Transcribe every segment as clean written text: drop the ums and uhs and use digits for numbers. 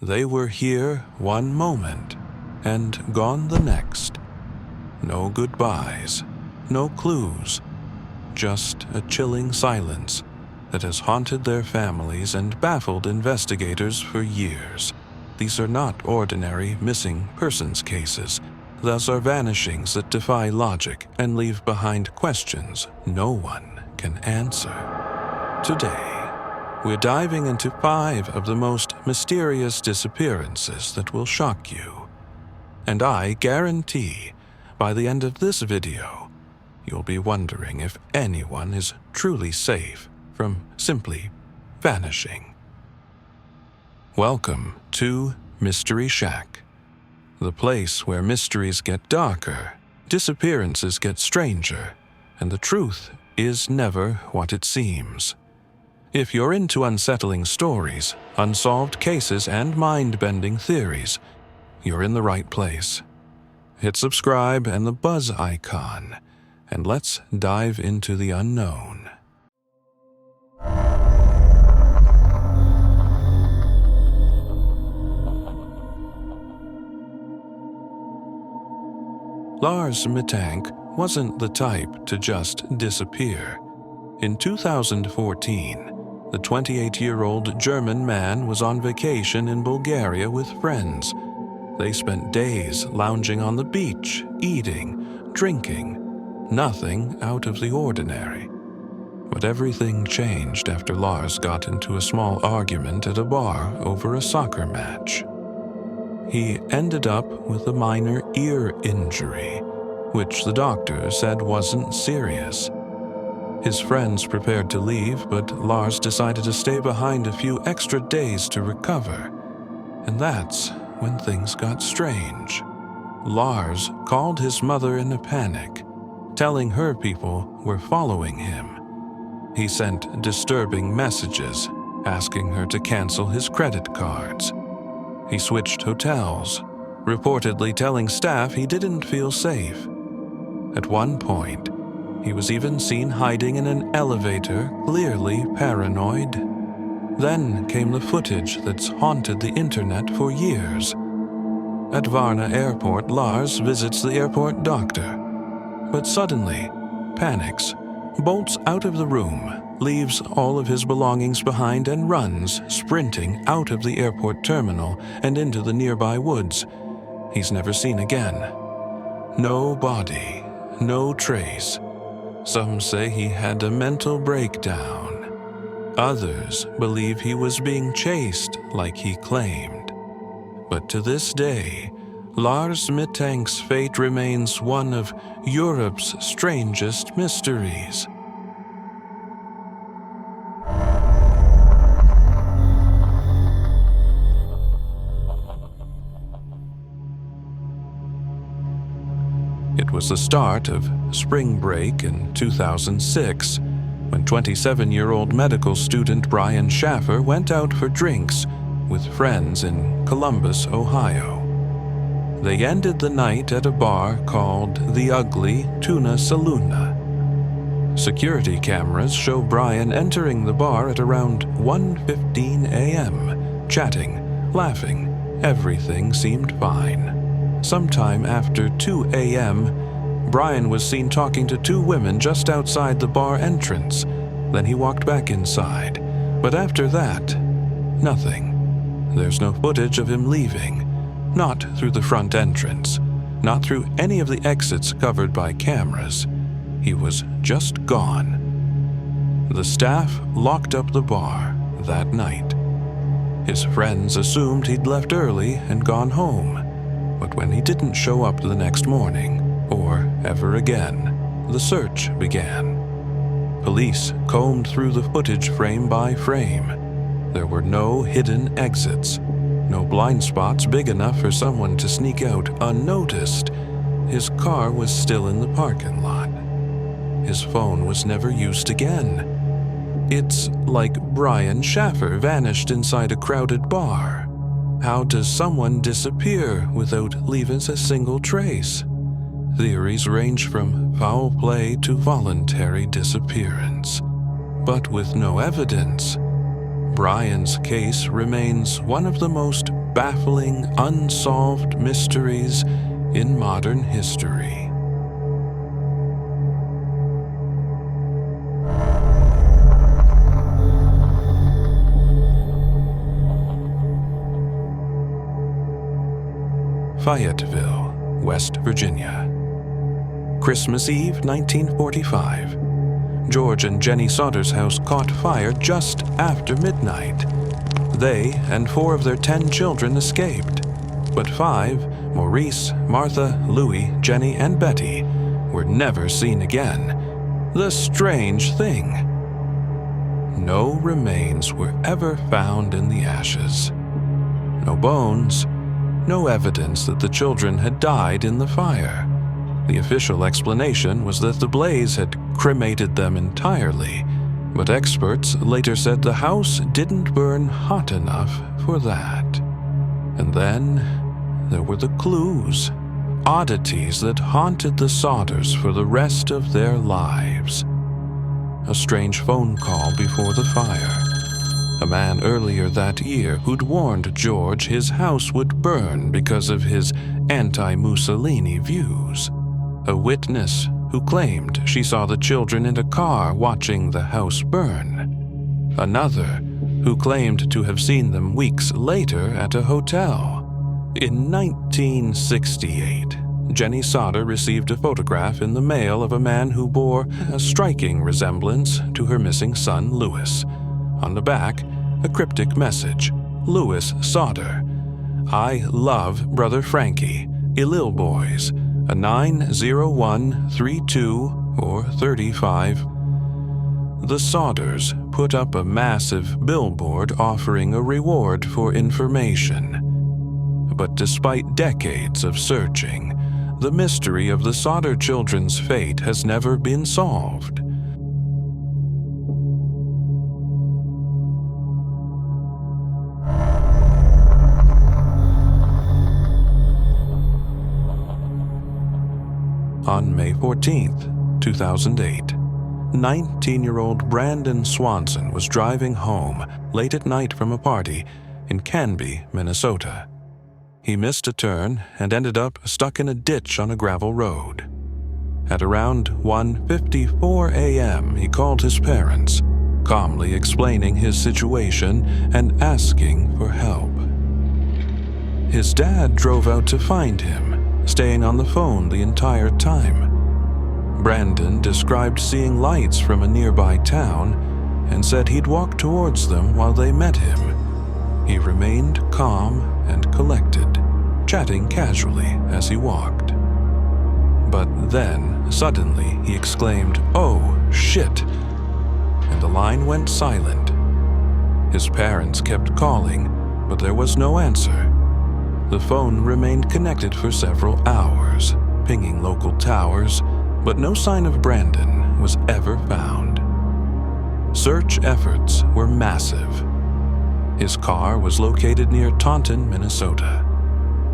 They were here one moment and gone the next. No goodbyes, no clues, just a chilling silence that has haunted their families and baffled investigators for years. These are not ordinary missing persons cases. Thus are vanishings that defy logic and leave behind questions no one can answer. Today, we're diving into 5 of the most mysterious disappearances that will shock you. And I guarantee, by the end of this video, you'll be wondering if anyone is truly safe from simply vanishing. Welcome to Mystery Shack, the place where mysteries get darker, disappearances get stranger, and the truth is never what it seems. If you're into unsettling stories, unsolved cases, and mind-bending theories, you're in the right place. Hit subscribe and the buzz icon, and let's dive into the unknown. Lars Mittank wasn't the type to just disappear. In 2014, the 28-year-old German man was on vacation in Bulgaria with friends. They spent days lounging on the beach, eating, drinking, nothing out of the ordinary. But everything changed after Lars got into a small argument at a bar over a soccer match. He ended up with a minor ear injury, which the doctor said wasn't serious. His friends prepared to leave, but Lars decided to stay behind a few extra days to recover. And that's when things got strange. Lars called his mother in a panic, telling her people were following him. He sent disturbing messages, asking her to cancel his credit cards. He switched hotels, reportedly telling staff he didn't feel safe. At one point, he was even seen hiding in an elevator, clearly paranoid. Then came the footage that's haunted the internet for years. At Varna Airport, Lars visits the airport doctor, but suddenly panics, bolts out of the room, leaves all of his belongings behind and runs, sprinting out of the airport terminal and into the nearby woods. He's never seen again. No body, no trace. Some say he had a mental breakdown. Others believe he was being chased like he claimed. But to this day, Lars Mittank's fate remains one of Europe's strangest mysteries. It was the start of spring break in 2006, when 27-year-old medical student Brian Shaffer went out for drinks with friends in Columbus, Ohio. They ended the night at a bar called the Ugly Tuna Saloon. Security cameras show Brian entering the bar at around 1:15 a.m., chatting, laughing. Everything seemed fine. Sometime after 2 a.m., Brian was seen talking to 2 women just outside the bar entrance. Then he walked back inside. But after that, nothing. There's no footage of him leaving. Not through the front entrance. Not through any of the exits covered by cameras. He was just gone. The staff locked up the bar that night. His friends assumed he'd left early and gone home. But when he didn't show up the next morning, or ever again, the search began. Police combed through the footage frame by frame. There were no hidden exits, no blind spots big enough for someone to sneak out unnoticed. His car was still in the parking lot. His phone was never used again. It's like Brian Shaffer vanished inside a crowded bar. How does someone disappear without leaving a single trace? Theories range from foul play to voluntary disappearance. But with no evidence, Brian's case remains one of the most baffling, unsolved mysteries in modern history. Fayetteville, West Virginia. Christmas Eve, 1945. George and Jenny Sodder's house caught fire just after midnight. They and 4 of their 10 children escaped, but 5, Maurice, Martha, Louis, Jenny, and Betty, were never seen again. The strange thing. No remains were ever found in the ashes. No bones, no evidence that the children had died in the fire. The official explanation was that the blaze had cremated them entirely, but experts later said the house didn't burn hot enough for that. And then there were the clues, oddities that haunted the Sodders for the rest of their lives. A strange phone call before the fire. A man earlier that year who'd warned George his house would burn because of his anti-Mussolini views. A witness who claimed she saw the children in a car watching the house burn. Another who claimed to have seen them weeks later at a hotel. In 1968, Jenny Sodder received a photograph in the mail of a man who bore a striking resemblance to her missing son, Louis. On the back, a cryptic message: Louis Sodder. I love Brother Frankie. Illil Boys. A 90132 or 35. The Sodders put up a massive billboard offering a reward for information. But despite decades of searching, the mystery of the Sodder children's fate has never been solved. On May 14th, 2008, 19-year-old Brandon Swanson was driving home late at night from a party in Canby, Minnesota. He missed a turn and ended up stuck in a ditch on a gravel road. At around 1:54 a.m., he called his parents, calmly explaining his situation and asking for help. His dad drove out to find him, staying on the phone the entire time. Brandon described seeing lights from a nearby town and said he'd walk towards them while they met him. He remained calm and collected, chatting casually as he walked. But then, suddenly, he exclaimed, "Oh, shit!" and the line went silent. His parents kept calling, but there was no answer. The phone remained connected for several hours, pinging local towers, but no sign of Brandon was ever found. Search efforts were massive. His car was located near Taunton, Minnesota,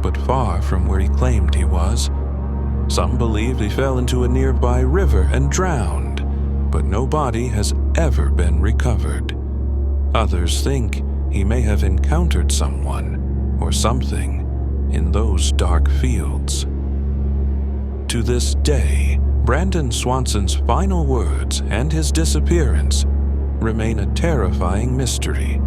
but far from where he claimed he was. Some believed he fell into a nearby river and drowned, but no body has ever been recovered. Others think he may have encountered someone or something in those dark fields. To this day, Brandon Swanson's final words and his disappearance remain a terrifying mystery.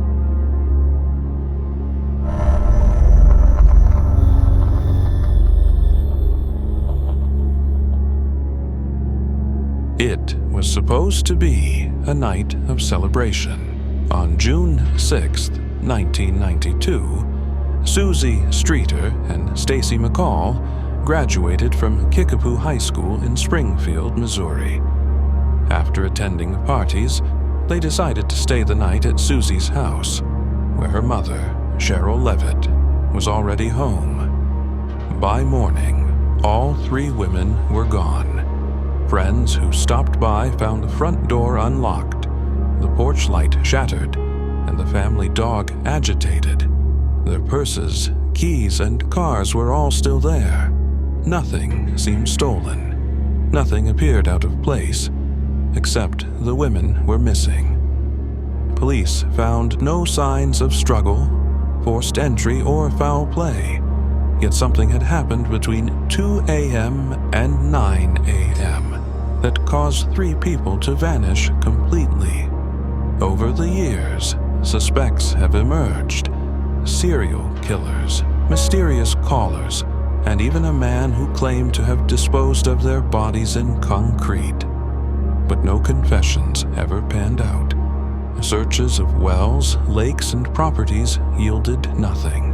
It was supposed to be a night of celebration. On June 6, 1992, Susie Streeter and Stacy McCall graduated from Kickapoo High School in Springfield, Missouri. After attending parties, they decided to stay the night at Susie's house, where her mother, Cheryl Levitt, was already home. By morning, all 3 women were gone. Friends who stopped by found the front door unlocked, the porch light shattered, and the family dog agitated. Their purses, keys, and cars were all still there. Nothing seemed stolen. Nothing appeared out of place, except the women were missing. Police found no signs of struggle, forced entry, or foul play, yet something had happened between 2 a.m. and 9 a.m. that caused 3 people to vanish completely. Over the years, suspects have emerged: serial killers, mysterious callers, and even a man who claimed to have disposed of their bodies in concrete. But no confessions ever panned out. Searches of wells, lakes, and properties yielded nothing.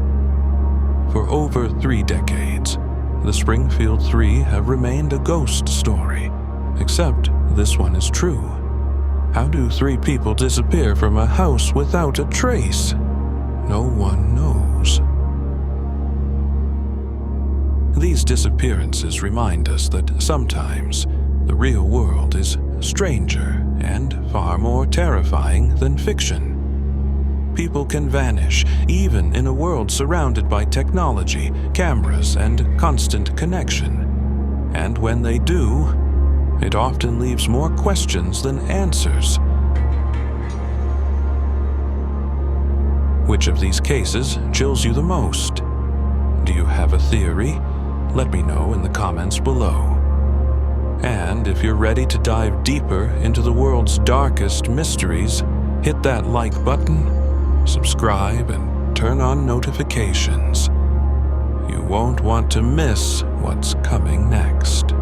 For over 3 decades, the Springfield Three have remained a ghost story, except this one is true. How do 3 people disappear from a house without a trace? No one knows. These disappearances remind us that sometimes the real world is stranger and far more terrifying than fiction. People can vanish, even in a world surrounded by technology, cameras, and constant connection. And when they do, it often leaves more questions than answers. Which of these cases chills you the most? Do you have a theory? Let me know in the comments below. And if you're ready to dive deeper into the world's darkest mysteries, hit that like button, subscribe, and turn on notifications. You won't want to miss what's coming next.